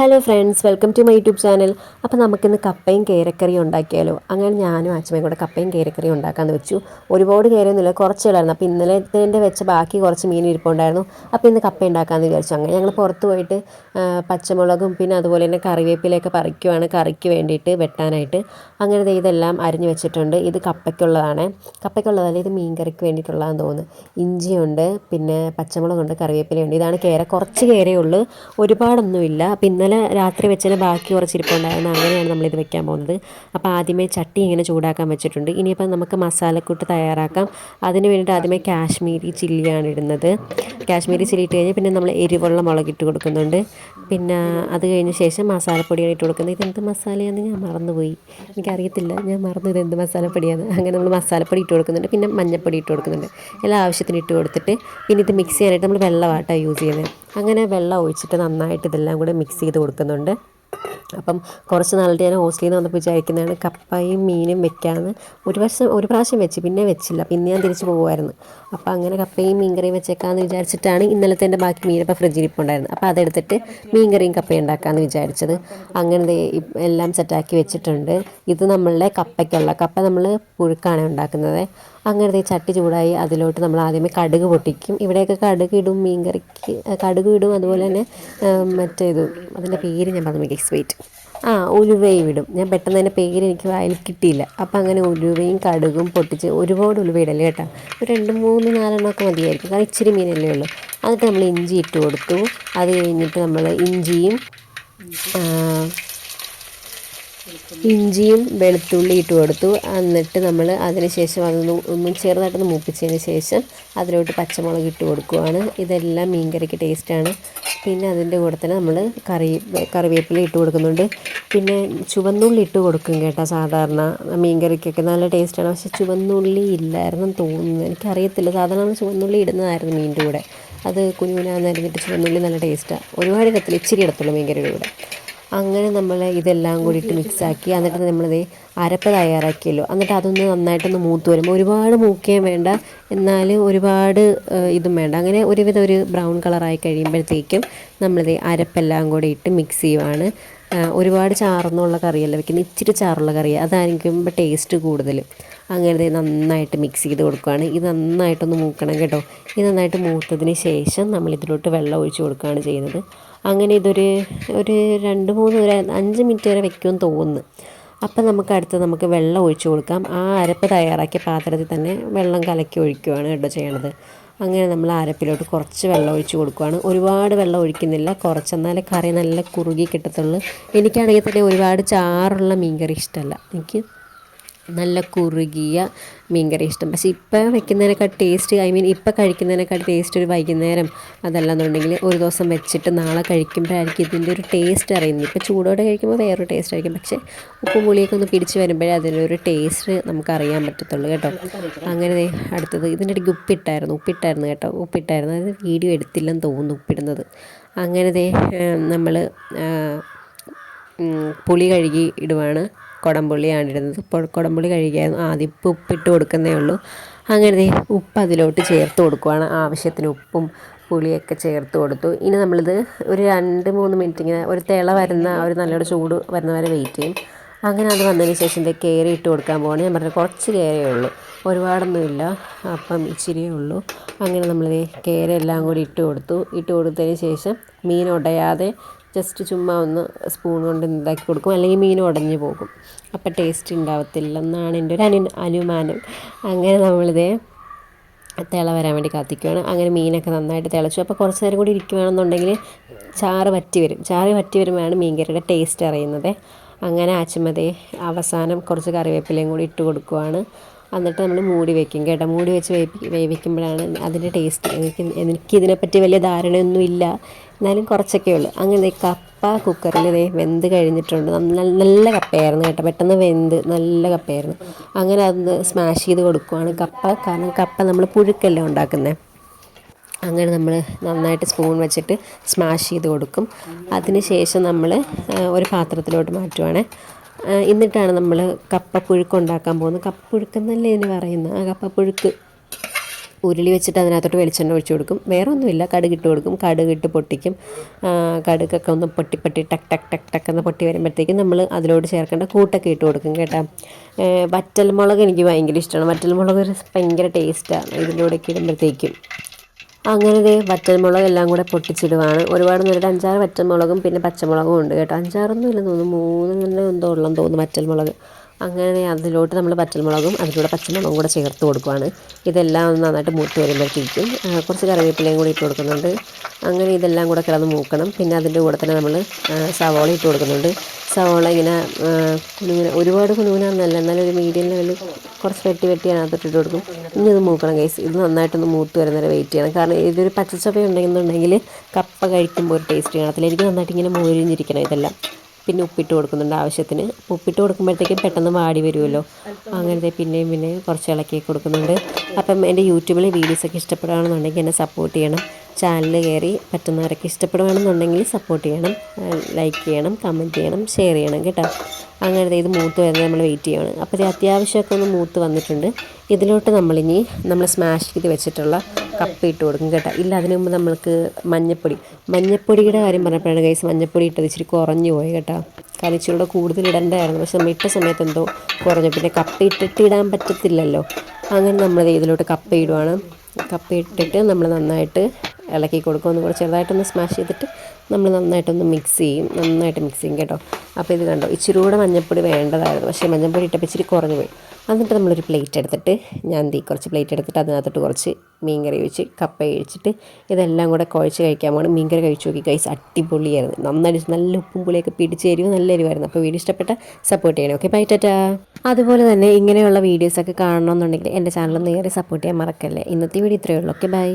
Hello friends, welcome to my YouTube channel. അപ്പോൾ നമുക്കിന്ന് കപ്പയും കേരക്കറിയും ഉണ്ടാക്കിയാലോ. അങ്ങനെ ഞാനും അച്ഛമ്മയും കൂടെ കപ്പയും കേരക്കറിയും ഉണ്ടാക്കാമെന്ന് വെച്ചു. ഒരുപാട് കേരയൊന്നുമില്ല, കുറച്ചുള്ളായിരുന്നു. അപ്പോൾ ഇന്നലത്തെ വെച്ച ബാക്കി കുറച്ച് മീൻ ഇരിപ്പുണ്ടായിരുന്നു. അപ്പോൾ ഇന്ന് കപ്പ ഉണ്ടാക്കാമെന്ന് വിചാരിച്ചു. അങ്ങനെ ഞങ്ങൾ പുറത്ത് പോയിട്ട് പച്ചമുളകും പിന്നെ അതുപോലെ തന്നെ കറിവേപ്പിലയൊക്കെ പറിക്കുവാണ് കറിക്ക് വേണ്ടിയിട്ട് വെട്ടാനായിട്ട്. അങ്ങനെ ഇതെല്ലാം അരിഞ്ഞ് വെച്ചിട്ടുണ്ട്. ഇത് കപ്പയ്ക്കുള്ളതാണ്. കപ്പയ്ക്കുള്ളതല്ല, ഇത് മീൻ കറിക്ക് വേണ്ടിയിട്ടുള്ളതാണെന്ന് തോന്നുന്നു. ഇഞ്ചിയുണ്ട്, പിന്നെ പച്ചമുളകുണ്ട്, കറിവേപ്പിലയുണ്ട്. ഇതാണ് കേര. കുറച്ച് കേരയേ ഉള്ളൂ, ഒരുപാടൊന്നുമില്ല. അപ്പോൾ ഇന്നലെ രാത്രി വെച്ചതിന് ബാക്കി കുറച്ച് ഇരിപ്പുണ്ടായിരുന്നു. അങ്ങനെയാണ് നമ്മളിത് വെക്കാൻ പോകുന്നത്. അപ്പോൾ ആദ്യമേ ചട്ടി ഇങ്ങനെ ചൂടാക്കാൻ വെച്ചിട്ടുണ്ട്. ഇനിയിപ്പോൾ നമുക്ക് മസാലക്കൂട്ട് തയ്യാറാക്കാം. അതിന് വേണ്ടിയിട്ട് ആദ്യമേ കാശ്മീരി ചില്ലിയാണ് ഇടുന്നത്. കാശ്മീരി ചില്ലി ഇട്ട് കഴിഞ്ഞാൽ പിന്നെ നമ്മൾ എരിവുള്ള മുളകിട്ട് കൊടുക്കുന്നുണ്ട്. പിന്നെ അത് കഴിഞ്ഞ ശേഷം മസാലപ്പൊടിയാണ് ഇട്ട് കൊടുക്കുന്നത്. ഇതെന്ത് മസാലയാണെന്ന് ഞാൻ മറന്നുപോയി, എനിക്കറിയത്തില്ല. ഞാൻ മറന്നു ഇതെന്ത് മസാലപ്പൊടിയാണ്. അങ്ങനെ നമ്മൾ മസാലപ്പൊടി ഇട്ട് കൊടുക്കുന്നുണ്ട്, പിന്നെ മഞ്ഞൾപ്പൊടി ഇട്ട് കൊടുക്കുന്നുണ്ട്. എല്ലാ ആവശ്യത്തിന് ഇട്ട് കൊടുത്തിട്ട് പിന്നെ ഇത് മിക്സ് ചെയ്യാനായിട്ട് നമ്മൾ വെള്ളമായിട്ടാണ് യൂസ് ചെയ്യുന്നത്. അങ്ങനെ വെള്ളം ഒഴിച്ചിട്ട് നന്നായിട്ട് ഇതെല്ലാം കൂടെ മിക്സ് ചെയ്ത് കൊടുക്കുന്നുണ്ട്. അപ്പം കുറച്ച് നാളായിട്ട് ഞാൻ ഹോസ്റ്റലിൽ നിന്ന് വന്നപ്പോൾ വിചാരിക്കുന്നതാണ് കപ്പയും മീനും വെക്കാമെന്ന്. ഒരു പ്രാവശ്യം വെച്ച്, പിന്നെ വെച്ചില്ല. പിന്നെ ഞാൻ തിരിച്ച് പോകുമായിരുന്നു. അപ്പോൾ അങ്ങനെ കപ്പയും മീൻ കറിയും വെച്ചേക്കാമെന്ന് വിചാരിച്ചിട്ടാണ് ഇന്നലത്തെ എൻ്റെ ബാക്കി മീനിപ്പോൾ ഫ്രിഡ്ജിൽ ഇരിപ്പുണ്ടായിരുന്നു. അപ്പോൾ അതെടുത്തിട്ട് മീൻ കറിയും കപ്പയും ഉണ്ടാക്കാമെന്ന് വിചാരിച്ചത്. അങ്ങനെ എല്ലാം സെറ്റാക്കി വെച്ചിട്ടുണ്ട്. ഇത് നമ്മളുടെ കപ്പയ്ക്കുള്ള കപ്പ നമ്മൾ പുഴുക്കാണ് ഉണ്ടാക്കുന്നത്. അങ്ങനത്തെ ചട്ടി ചൂടായി അതിലോട്ട് നമ്മൾ ആദ്യമേ കടുക് പൊട്ടിക്കും. ഇവിടെയൊക്കെ കടുക് ഇടും, മീൻ കറിക്ക് കടുക് ഇടും. അതുപോലെ തന്നെ മറ്റേതും അതിൻ്റെ പേര് ഞാൻ പറഞ്ഞു, മിക്സ് വെയിറ്റ് ഉലുവയും ഇടും. ഞാൻ പെട്ടെന്ന് അതിൻ്റെ പേര് എനിക്ക് വായിൽ കിട്ടിയില്ല. അപ്പോൾ അങ്ങനെ ഉലുവയും കടുകും പൊട്ടിച്ച്, ഒരുപാട് ഉലുവ ഇടല്ലേ കേട്ടോ, ഒരു 2, 3, 4 ഒക്കെ മതിയായിരിക്കും, കാരണം ഇച്ചിരി മീനല്ലേ ഉള്ളൂ. എന്നിട്ട് നമ്മൾ ഇഞ്ചി ഇട്ട് കൊടുത്തു. അത് കഴിഞ്ഞിട്ട് നമ്മൾ ഇഞ്ചിയും വെളുത്തുള്ളി ഇട്ട് കൊടുത്തു. എന്നിട്ട് നമ്മൾ അതിന് ശേഷം ഒന്നും ചെറുതായിട്ടൊന്ന് മൂപ്പിച്ചതിന് ശേഷം അതിലോട്ട് പച്ചമുളക് ഇട്ട് കൊടുക്കുകയാണ്. ഇതെല്ലാം മീൻ കറിക്ക് ടേസ്റ്റാണ്. പിന്നെ അതിൻ്റെ കൂടെ തന്നെ നമ്മൾ കറിവേപ്പില ഇട്ട് കൊടുക്കുന്നുണ്ട്. പിന്നെ ചുവന്നുള്ളി ഇട്ട് കൊടുക്കും കേട്ടോ. സാധാരണ മീൻ കറിക്കൊക്കെ നല്ല ടേസ്റ്റാണ്. പക്ഷേ ചുവന്നുള്ളി ഇല്ലായിരുന്നു തോന്നുന്നു, എനിക്കറിയത്തില്ല. സാധാരണ ചുവന്നുള്ളി ഇടുന്നതായിരുന്നു മീനിൻ്റെ കൂടെ. അത് കുഞ്ഞുനാന്നരിഞ്ഞിട്ട് ചുവന്നുള്ളി നല്ല ടേസ്റ്റാണ്. ഒരുപാട് ഇടത്തില്ല, ഇച്ചിരി ഇടത്തുള്ളൂ മീൻ കറിയുടെ കൂടെ. അങ്ങനെ നമ്മൾ ഇതെല്ലാം കൂടി ഇട്ട് മിക്സാക്കി. എന്നിട്ട് നമ്മളിത് അരപ്പ് തയ്യാറാക്കിയല്ലോ. എന്നിട്ട് അതൊന്ന് നന്നായിട്ടൊന്ന് മൂത്ത് വരുമ്പോൾ, ഒരുപാട് മൂക്കുകയും വേണ്ട, എന്നാൽ ഒരുപാട് ഇതും വേണ്ട. അങ്ങനെ ഒരുവിധം ഒരു ബ്രൗൺ കളറായി കഴിയുമ്പോഴത്തേക്കും നമ്മളിത് അരപ്പെല്ലാം കൂടി ഇട്ട് മിക്സ് ചെയ്യുവാണ്. ഒരുപാട് ചാറൊന്നുള്ള കറിയല്ല വെക്കുന്നത്, ഇച്ചിരി ചാറുള്ള കറിയാണ്, അതായിരിക്കുമ്പോൾ ടേസ്റ്റ് കൂടുതൽ. അങ്ങനെ നന്നായിട്ട് മിക്സ് ചെയ്ത് കൊടുക്കുകയാണ്. ഇത് നന്നായിട്ടൊന്ന് മൂക്കണം കേട്ടോ. ഇത് നന്നായിട്ട് മൂത്തതിന് ശേഷം നമ്മളിതിലോട്ട് വെള്ളം ഒഴിച്ച് കൊടുക്കുകയാണ് ചെയ്യുന്നത്. അങ്ങനെ ഒരു 2, 3, 5 മിനിറ്റ് വരെ വെക്കുമെന്ന് തോന്നുന്നു. അപ്പം നമുക്ക് വെള്ളം ഒഴിച്ച് കൊടുക്കാം. ആ അരപ്പ് തയ്യാറാക്കിയ പാത്രത്തിൽ തന്നെ വെള്ളം കലക്കി ഒഴിക്കുകയാണ് കേട്ടോ ചെയ്യണത്. അങ്ങനെ നമ്മൾ അരപ്പിലോട്ട് കുറച്ച് വെള്ളം ഒഴിച്ച് കൊടുക്കുകയാണ്. ഒരുപാട് വെള്ളം ഒഴിക്കുന്നില്ല, കുറച്ച്, എന്നാലേ കറി നല്ല കുറുകി കിട്ടത്തുള്ളൂ. എനിക്കാണെങ്കിൽ തന്നെ ഒരുപാട് ചാറുള്ള മീൻ കറി ഇഷ്ടമല്ല, എനിക്ക് നല്ല കുറുകിയ മീൻ കറി ഇഷ്ടം. പക്ഷേ ഇപ്പം വെക്കുന്നതിനേക്കാൾ ടേസ്റ്റ്, ഇപ്പം കഴിക്കുന്നതിനേക്കാൾ ടേസ്റ്റ് ഒരു വൈകുന്നേരം അതല്ലാന്നുണ്ടെങ്കിൽ ഒരു ദിവസം വെച്ചിട്ട് നാളെ കഴിക്കുമ്പോഴായിരിക്കും ഇതിൻ്റെ ഒരു ടേസ്റ്റ് അറിയുന്നത്. ഇപ്പോൾ ചൂടോടെ കഴിക്കുമ്പോൾ വേറൊരു ടേസ്റ്റ് ആയിരിക്കും, പക്ഷേ ഉപ്പും പുളിയൊക്കെ ഒന്ന് പിടിച്ച് വരുമ്പോഴേ അതിനൊരു ടേസ്റ്റ് നമുക്ക് അറിയാൻ പറ്റത്തുള്ളൂ കേട്ടോ. അങ്ങനെ അടുത്തത് ഇതിൻ്റെ ഇടയ്ക്ക് ഉപ്പിട്ടായിരുന്നു കേട്ടോ. അത് വീഡിയോ എടുത്തില്ലെന്ന് തോന്നുന്നു ഉപ്പിടുന്നത്. അങ്ങനെ നമ്മൾ പുളി കഴുകി ഇടുവാണ്. കുടംപുളിയാണ് ഇടുന്നത്. കുടംപുളി കഴുകിയായിരുന്നു. ആദ്യം ഉപ്പിട്ട് കൊടുക്കുന്നേ ഉള്ളൂ. അങ്ങനെ ഉപ്പ് അതിലോട്ട് ചേർത്ത് കൊടുക്കുകയാണ്. ആവശ്യത്തിന് ഉപ്പും പുളിയൊക്കെ ചേർത്ത് കൊടുത്തു. ഇനി നമ്മളിത് ഒരു 2, 3 മിനിറ്റ് ഇങ്ങനെ ഒരു തിള വരുന്ന, ഒരു നല്ലൊരു ചൂട് വരുന്ന വരെ വെയിറ്റ് ചെയ്യും. അങ്ങനെ അത് വന്നതിന് ശേഷം കേര ഇട്ട് കൊടുക്കാൻ പോവാണ്. ഞാൻ പറഞ്ഞത് കുറച്ച് കേരയേ ഉള്ളൂ, ഒരുപാടൊന്നുമില്ല, അപ്പം ഇച്ചിരിയേ ഉള്ളൂ. അങ്ങനെ നമ്മൾ കേര എല്ലാം കൂടി ഇട്ട് കൊടുത്തതിന് ശേഷം മീൻ ഉടയാതെ ജസ്റ്റ് ചുമ്മാ ഒന്ന് സ്പൂൺ കൊണ്ട് ഇതാക്കി കൊടുക്കും, അല്ലെങ്കിൽ മീൻ ഉടഞ്ഞു പോകും, അപ്പം ടേസ്റ്റ് ഉണ്ടാവത്തില്ല എന്നാണ് എൻ്റെ ഒരു അനുമാനം. അങ്ങനെ നമ്മളിതേ തിള വരാൻ വേണ്ടി കാത്തിക്കുകയാണ്. അങ്ങനെ മീനൊക്കെ നന്നായിട്ട് തിളച്ചു. അപ്പോൾ കുറച്ച് നേരം കൂടി ഇരിക്കുകയാണെന്നുണ്ടെങ്കിൽ ചാറ് വറ്റി വരുമ്പോഴാണ് മീൻ കറിയുടെ ടേസ്റ്റ് അറിയുന്നത്. അങ്ങനെ ആച്ചുമതേ അവസാനം കുറച്ച് കറിവേപ്പിലയും കൂടി ഇട്ട് കൊടുക്കുവാണ്. എന്നിട്ട് നമ്മൾ മൂടി വയ്ക്കും കേട്ടോ. മൂടി വെച്ച് വേവിക്കുമ്പോഴാണ് അതിൻ്റെ ടേസ്റ്റ്. എനിക്കിതിനെപ്പറ്റി വലിയ ധാരണയൊന്നും ഇല്ല, എന്നാലും കുറച്ചൊക്കെ ഉള്ളൂ. അങ്ങനെ കപ്പ കുക്കറിൽ വെന്ത് കഴിഞ്ഞിട്ടുണ്ട്. നല്ല കപ്പയായിരുന്നു കേട്ടോ, പെട്ടെന്ന് വെന്ത് നല്ല കപ്പയായിരുന്നു. അങ്ങനെ അതൊന്ന് സ്മാഷ് ചെയ്ത് കൊടുക്കുവാണ് കാരണം കപ്പ നമ്മൾ പുഴുക്കല്ലേ ഉണ്ടാക്കുന്നത്. അങ്ങനെ നമ്മൾ നന്നായിട്ട് സ്പൂൺ വെച്ചിട്ട് സ്മാഷ് ചെയ്ത് കൊടുക്കും. അതിന് ശേഷം നമ്മൾ ഒരു പാത്രത്തിലോട്ട് മാറ്റുവാണ്. എന്നിട്ടാണ് നമ്മൾ കപ്പപ്പുഴുക്ക് ഉണ്ടാക്കാൻ പോകുന്നത്. കപ്പപ്പുഴുക്കെന്നല്ലേ ഇതിന് പറയുന്നത്, കപ്പപ്പുഴുക്ക്. ഉരുളി വെച്ചിട്ട് അതിനകത്തോട്ട് വെളിച്ചെണ്ണ ഒഴിച്ച് കൊടുക്കും. വേറെ ഒന്നുമില്ല, കടുകിട്ട് കൊടുക്കും. കടുകിട്ട് പൊട്ടിക്കും. കടുകൊക്കെ ഒന്ന് പൊട്ടി ടക്ക് ടക്ക് ടക്ക് ടക്ക് എന്ന് പൊട്ടി വരുമ്പോഴത്തേക്കും നമ്മൾ അതിലോട്ട് ചേർക്കേണ്ട കൂട്ടൊക്കെ ഇട്ട് കൊടുക്കും കേട്ടോ. വറ്റൽമുളക് എനിക്ക് ഭയങ്കര ഇഷ്ടമാണ്. വറ്റൽമുളക് ഒരു ഭയങ്കര ടേസ്റ്റാണ് ഇതിൻ്റെ കൂടെയൊക്കെ ഇടുമ്പോഴത്തേക്കും. അങ്ങനെ ദേ വറ്റൽമുളക് എല്ലാം കൂടെ പൊട്ടിച്ചിടുവാണ്. ഒരുപാട് നേരം 5-6 വറ്റൽമുളകും പിന്നെ പച്ചമുളകും ഉണ്ട് കേട്ടോ. 5-6 ഇല്ലെന്ന് തോന്നുന്നു, 3 എന്തോ ഉള്ളെന്ന് തോന്നുന്നു വറ്റൽമുളക്. അങ്ങനെ അതിലോട്ട് നമ്മൾ വറ്റൽമുളകും അതിലൂടെ പച്ചമുളകും കൂടെ ചേർത്ത് കൊടുക്കുവാണ്. ഇതെല്ലാം ഒന്ന് നന്നായിട്ട് മൂത്ത് വരുമ്പോഴത്തേക്കും കുറച്ച് കറിവേപ്പിലയും കൂടി ഇട്ട് കൊടുക്കുന്നുണ്ട്. അങ്ങനെ ഇതെല്ലാം കൂടെ കിടന്ന് മൂക്കണം. പിന്നെ അതിൻ്റെ കൂടെ തന്നെ നമ്മൾ സവോള ഇട്ട് കൊടുക്കുന്നുണ്ട്. സവോള ഇങ്ങനെ ഒരുപാട് കുനുകുനാന്നല്ല, എന്നാലും ഒരു മീഡിയം ലെവലിൽ കുറച്ച് വെട്ടി അതിനകത്തോട്ട് ഇട്ട് കൊടുക്കും. ഇനി ഇത് മൂക്കണം ഗൈസ്. ഇത് നന്നായിട്ടൊന്ന് മൂത്ത് വരുന്നവരെ വെയിറ്റ് ചെയ്യണം. കാരണം ഇതൊരു പച്ചച്ചവ ഉണ്ടെന്നുണ്ടെങ്കിൽ കപ്പ കഴിക്കുമ്പോൾ ഒരു ടേസ്റ്റ് കാണത്തില്ല. എനിക്ക് നന്നായിട്ട് ഇങ്ങനെ മൊരിഞ്ഞിരിക്കണം ഇതെല്ലാം. പിന്നെ ഉപ്പിട്ട് കൊടുക്കുന്നുണ്ട് ആവശ്യത്തിന്. ഉപ്പിട്ട് കൊടുക്കുമ്പോഴത്തേക്കും പെട്ടെന്ന് വാടി വരുമല്ലോ. അങ്ങനത്തെ പിന്നെയും കുറച്ച് ഇളക്കി കൊടുക്കുന്നുണ്ട്. അപ്പം എൻ്റെ യൂട്യൂബിലെ വീഡിയോസൊക്കെ ഇഷ്ടപ്പെടുകയാണെന്നുണ്ടെങ്കിൽ എന്നെ സപ്പോർട്ട് ചെയ്യണം. ചാനൽ കയറി പറ്റുന്നവരൊക്കെ ഇഷ്ടപ്പെടുകയാണെന്നുണ്ടെങ്കിൽ സപ്പോർട്ട് ചെയ്യണം, ലൈക്ക് ചെയ്യണം, കമൻറ്റ് ചെയ്യണം, ഷെയർ ചെയ്യണം കേട്ടോ. അങ്ങനത്തെ ഇത് മൂത്ത് വരുന്നത് നമ്മൾ വെയിറ്റ് ചെയ്യണം. അപ്പോൾ ഇത് അത്യാവശ്യമൊക്കെ ഒന്ന് മൂത്ത് വന്നിട്ടുണ്ട്. ഇതിലോട്ട് നമ്മൾ സ്മാഷ് ചെയ്ത് വെച്ചിട്ടുള്ള കപ്പ ഇട്ട് കൊടുക്കും കേട്ടോ. ഇല്ല, അതിന് മുമ്പ് നമ്മൾക്ക് മഞ്ഞപ്പൊടിയുടെ കാര്യം പറഞ്ഞപ്പോഴാണ് ഗൈസ് മഞ്ഞപ്പൊടി ഇട്ടത് ഇച്ചിരി കുറഞ്ഞു പോയി കേട്ടോ. കാരണം ഇച്ചിരി കൂടുതൽ ഇടേണ്ടതായിരുന്നു. പക്ഷെ നമ്മൾ ഇട്ട സമയത്ത് എന്തോ കുറഞ്ഞു. പിന്നെ കപ്പ ഇട്ടിട്ട് ഇടാൻ പറ്റത്തില്ലല്ലോ. അങ്ങനെ നമ്മൾ ഇതിലോട്ട് കപ്പ ഇടുവാണ്. കപ്പ ഇട്ടിട്ട് നമ്മൾ നന്നായിട്ട് ഇളക്കി കൊടുക്കും. ഒന്ന് കൂടെ ചെറുതായിട്ടൊന്ന് സ്മാഷ് ചെയ്തിട്ട് നമ്മൾ നന്നായിട്ട് മിക്സ് ചെയ്യും കേട്ടോ. അപ്പോൾ ഇത് കണ്ടോ, ഇച്ചിരി കൂടെ മഞ്ഞൾപ്പൊടി വേണ്ടതായിരുന്നു. പക്ഷേ മഞ്ഞൾപ്പൊടി ഇട്ടപ്പോൾ ഇച്ചിരി കുറഞ്ഞു പോയി. എന്നിട്ട് നമ്മളൊരു പ്ലേറ്റ് എടുത്തിട്ട് കുറച്ച് പ്ലേറ്റ് എടുത്തിട്ട് അതിനകത്തോട്ട് കുറച്ച് മീൻകറി ഒഴിച്ച് കപ്പ ഒഴിച്ചിട്ട് ഇതെല്ലാം കൂടെ കുഴച്ച് കഴിക്കാൻ പോകണം. മീൻകറി കഴിച്ച് നോക്കി ഗൈസ്, അടിപൊളിയായിരുന്നു. നന്നായിട്ട് നല്ല ഉപ്പും പുളിയൊക്കെ പിടിച്ച് എരിവ് നല്ല എരിവായിരുന്നു. അപ്പോൾ വീഡിയോ ഇഷ്ടപ്പെട്ട സപ്പോർട്ട് ചെയ്യണം. Okay, bye tata. അതുപോലെ തന്നെ ഇങ്ങനെയുള്ള വീഡിയോസൊക്കെ കാണണമെന്നുണ്ടെങ്കിൽ എൻ്റെ ചാനൽ നേരെ സപ്പോർട്ട് ചെയ്യാൻ മറക്കല്ലേ. ഇന്നത്തെ വീഡിയോ ഇത്രയേ ഉള്ളൂ. Okay, by.